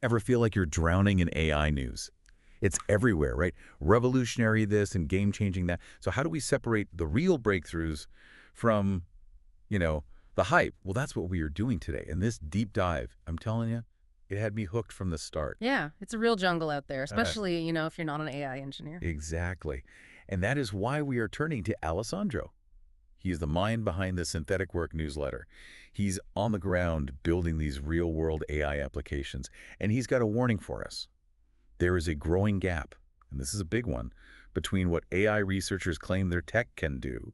Ever feel like you're drowning in AI news? It's everywhere, right? Revolutionary this and game-changing that. So how do we separate the real breakthroughs from, you know, the hype? Well, that's what we are doing today. And this deep dive, I'm telling you, it had me hooked from the start. Yeah, it's a real jungle out there, Uh, especially, if you're not an AI engineer. exactly. And that is why we are turning to Alessandro. He's the mind behind the Synthetic Work newsletter. He's on the ground building these real-world AI applications, and he's got a warning for us. There is a growing gap, and this is a big one, between what AI researchers claim their tech can do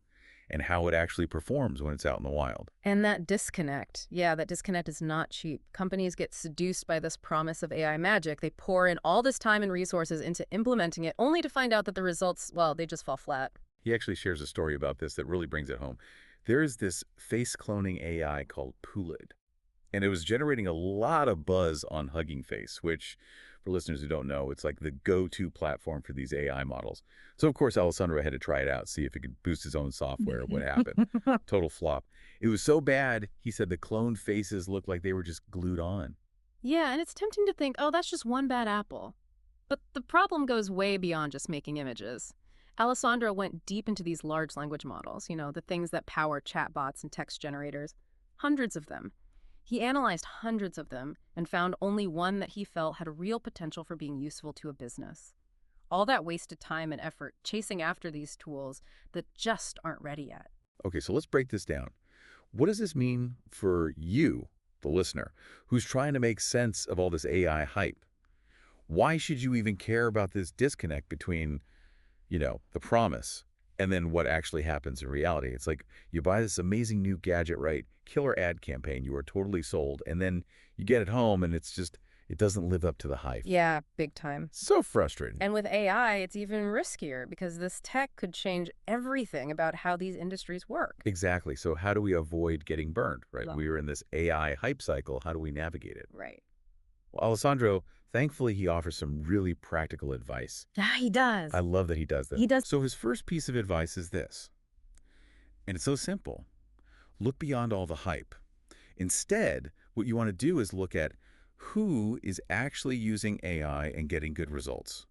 and how it actually performs when it's out in the wild. And that disconnect, that disconnect is not cheap. Companies get seduced by this promise of AI magic. They pour in all this time and resources into implementing it, only to find out that the results, well, they just fall flat. He actually shares a story about this that really brings it home. There is this face cloning AI called PuLID, and it was generating a lot of buzz on Hugging Face, which, for listeners who don't know, it's like the go-to platform for these AI models. So, of course, Alessandro had to try it out, see if he could boost his own software. What happened? Total flop. It was so bad, he said the cloned faces looked like they were just glued on. Yeah, and it's tempting to think, oh, that's just one bad apple. But the problem goes way beyond just making images. Alessandro went deep into these large language models, the things that power chatbots and text generators. Hundreds of them. He analyzed hundreds of them and found only one that he felt had a real potential for being useful to a business. All that wasted time and effort chasing after these tools that just aren't ready yet. Okay, so let's break this down. What does this mean for you, the listener, who's trying to make sense of all this AI hype? Why should you even care about this disconnect between, the promise and then what actually happens in reality? It's like you buy this amazing new gadget, right? Killer ad campaign, you are totally sold, and then you get it home and it doesn't live up to the hype. Yeah, big time. So frustrating. And with AI, it's even riskier because this tech could change everything about how these industries work. Exactly. So how do we avoid getting burned, right? Well, We are in this AI hype cycle. How do we navigate it? right. Well, Alessandro, thankfully, he offers some really practical advice. Yeah, he does. I love that he does that. He does. So his first piece of advice is this, and it's so simple. Look beyond all the hype. Instead, what you want to do is look at who is actually using AI and getting good results.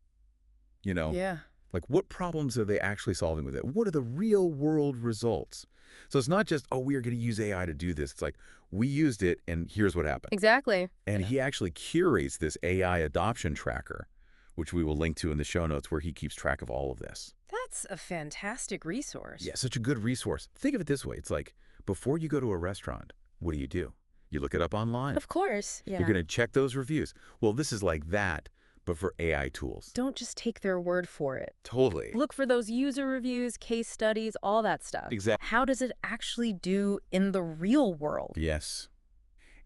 Yeah. Like what problems are they actually solving with it? What are the real world results? So it's not just, oh, we are going to use AI to do this. It's like, we used it and here's what happened. Exactly. And he actually curates this AI adoption tracker, which we will link to in the show notes, where he keeps track of all of this. That's a fantastic resource. Yeah, such a good resource. Think of it this way. It's like, before you go to a restaurant, what do? You look it up online. Of course. Yeah. You're going to check those reviews. Well, this is like that, but for AI tools. Don't just take their word for it. Totally. Look for those user reviews, case studies, all that stuff. Exactly. How does it actually do in the real world? Yes.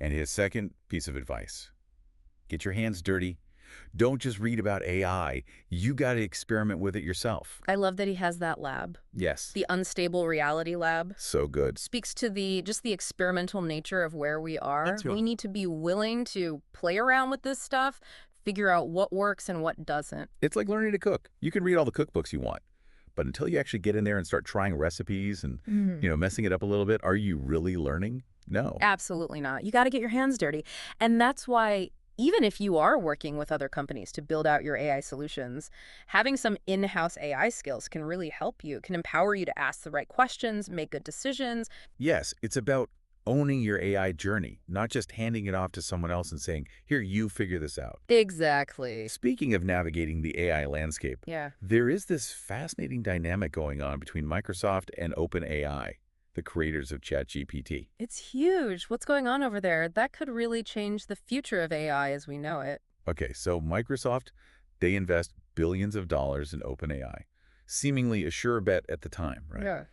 And his second piece of advice, get your hands dirty. Don't just read about AI. You got to experiment with it yourself. I love that he has that lab. Yes. The Unstable Reality Lab. So good. Speaks to the experimental nature of where we are. That's right. We need to be willing to play around with this stuff, figure out what works and what doesn't. It's like learning to cook. You can read all the cookbooks you want, but until you actually get in there and start trying recipes and, messing it up a little bit, are you really learning? No. Absolutely not. You got to get your hands dirty. And that's why even if you are working with other companies to build out your AI solutions, having some in-house AI skills can really help you, can empower you to ask the right questions, make good decisions. Yes, it's about owning your AI journey, not just handing it off to someone else and saying, here, you figure this out. Exactly. Speaking of navigating the AI landscape, Yeah. there is this fascinating dynamic going on between Microsoft and OpenAI, the creators of ChatGPT. It's huge. What's going on over there? That could really change the future of AI as we know it. Okay, so Microsoft, they invest billions of dollars in OpenAI, seemingly a sure bet at the time, right? Yeah.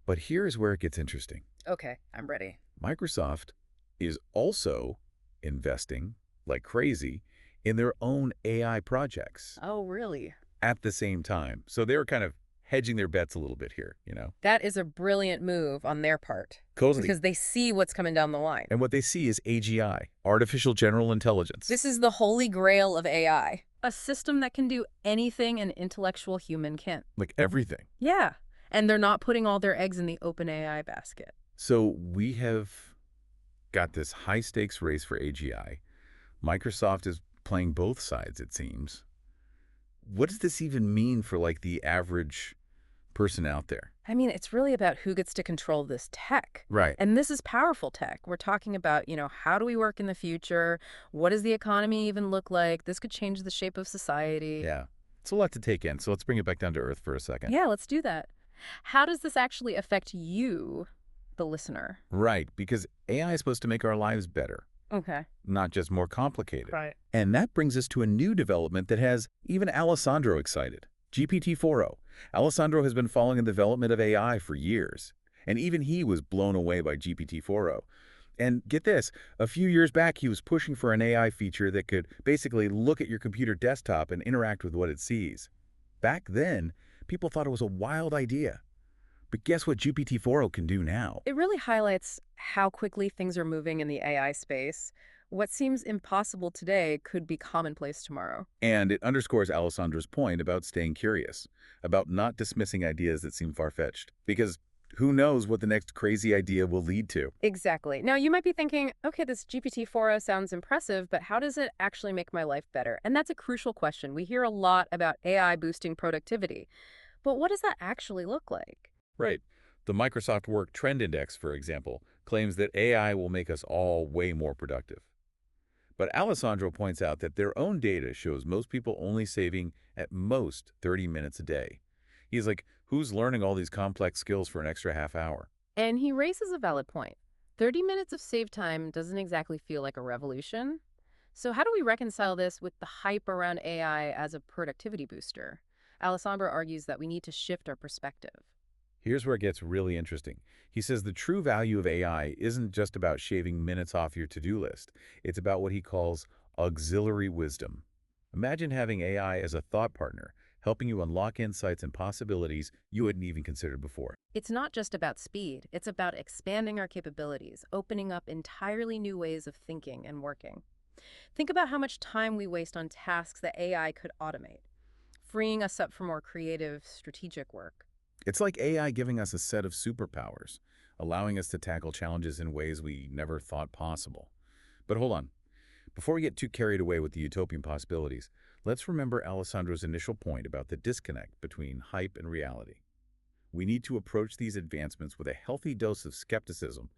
But here's where it gets interesting. Okay, I'm ready. Microsoft is also investing like crazy in their own AI projects Oh, really? at the same time. So they're kind of hedging their bets a little bit here, That is a brilliant move on their part. Cozy. Because they see what's coming down the line. And what they see is AGI, artificial general intelligence. This is the holy grail of AI. A system that can do anything an intellectual human can't. Like everything. Yeah. And they're not putting all their eggs in the OpenAI basket. So we have got this high-stakes race for AGI. Microsoft is playing both sides, it seems. What does this even mean for, like, the average person out there? I mean, it's really about who gets to control this tech. Right. And this is powerful tech. We're talking about, how do we work in the future? What does the economy even look like? This could change the shape of society. Yeah. It's a lot to take in, so let's bring it back down to earth for a second. Yeah, let's do that. How does this actually affect you, the listener? Right, because AI is supposed to make our lives better, Okay. not just more complicated. Right. And that brings us to a new development that has even Alessandro excited. GPT-4o. Alessandro has been following the development of AI for years, and even he was blown away by GPT-4o. And get this, a few years back he was pushing for an AI feature that could basically look at your computer desktop and interact with what it sees. Back then, people thought it was a wild idea. But guess what GPT-4o can do now? It really highlights how quickly things are moving in the AI space. What seems impossible today could be commonplace tomorrow. And it underscores Alessandro's point about staying curious, about not dismissing ideas that seem far-fetched. Because who knows what the next crazy idea will lead to? Exactly. Now, you might be thinking, okay, this GPT-4o sounds impressive, but how does it actually make my life better? And that's a crucial question. We hear a lot about AI boosting productivity. But what does that actually look like? Right. The Microsoft Work Trend Index, for example, claims that AI will make us all way more productive. But Alessandro points out that their own data shows most people only saving at most 30 minutes a day. He's like, who's learning all these complex skills for an extra half hour? And he raises a valid point. 30 minutes of save time doesn't exactly feel like a revolution. So how do we reconcile this with the hype around AI as a productivity booster? Alessandro argues that we need to shift our perspective. Here's where it gets really interesting. He says the true value of AI isn't just about shaving minutes off your to-do list. It's about what he calls auxiliary wisdom. Imagine having AI as a thought partner, helping you unlock insights and possibilities you hadn't even considered before. It's not just about speed. It's about expanding our capabilities, opening up entirely new ways of thinking and working. Think about how much time we waste on tasks that AI could automate, freeing us up for more creative, strategic work. It's like AI giving us a set of superpowers, allowing us to tackle challenges in ways we never thought possible. But hold on. Before we get too carried away with the utopian possibilities, let's remember Alessandro's initial point about the disconnect between hype and reality. We need to approach these advancements with a healthy dose of skepticism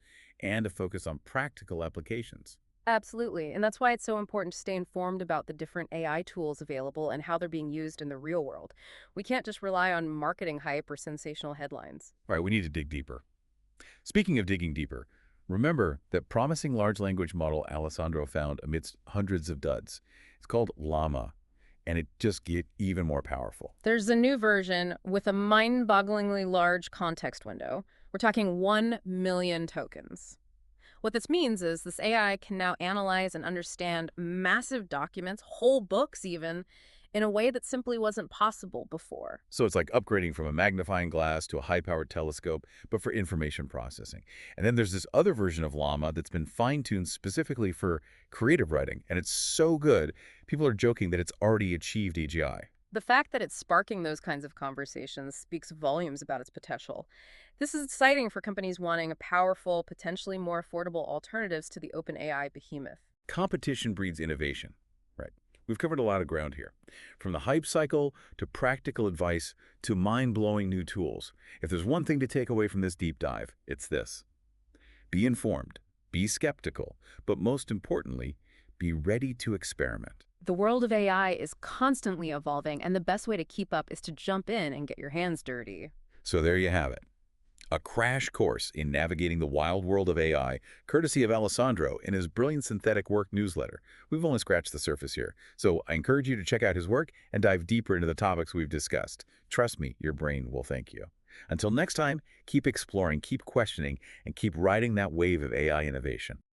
and a focus on practical applications. Absolutely. And that's why it's so important to stay informed about the different AI tools available and how they're being used in the real world. We can't just rely on marketing hype or sensational headlines. All right, we need to dig deeper. Speaking of digging deeper, remember that promising large language model Alessandro found amidst hundreds of duds. It's called LLaMA, and it just gets even more powerful. There's a new version with a mind-bogglingly large context window. We're talking 1 million tokens. What this means is this AI can now analyze and understand massive documents, whole books even, in a way that simply wasn't possible before. So it's like upgrading from a magnifying glass to a high-powered telescope, but for information processing. And then there's this other version of LLaMA that's been fine-tuned specifically for creative writing, and it's so good, people are joking that it's already achieved AGI. The fact that it's sparking those kinds of conversations speaks volumes about its potential. This is exciting for companies wanting a powerful, potentially more affordable alternatives to the OpenAI behemoth. Competition breeds innovation. Right. We've covered a lot of ground here. From the hype cycle to practical advice to mind-blowing new tools. If there's one thing to take away from this deep dive, it's this. Be informed, be skeptical, but most importantly, be ready to experiment. The world of AI is constantly evolving, and the best way to keep up is to jump in and get your hands dirty. So there you have it. A crash course in navigating the wild world of AI, courtesy of Alessandro in his brilliant synthetic work newsletter. We've only scratched the surface here, so I encourage you to check out his work and dive deeper into the topics we've discussed. Trust me, your brain will thank you. Until next time, keep exploring, keep questioning, and keep riding that wave of AI innovation.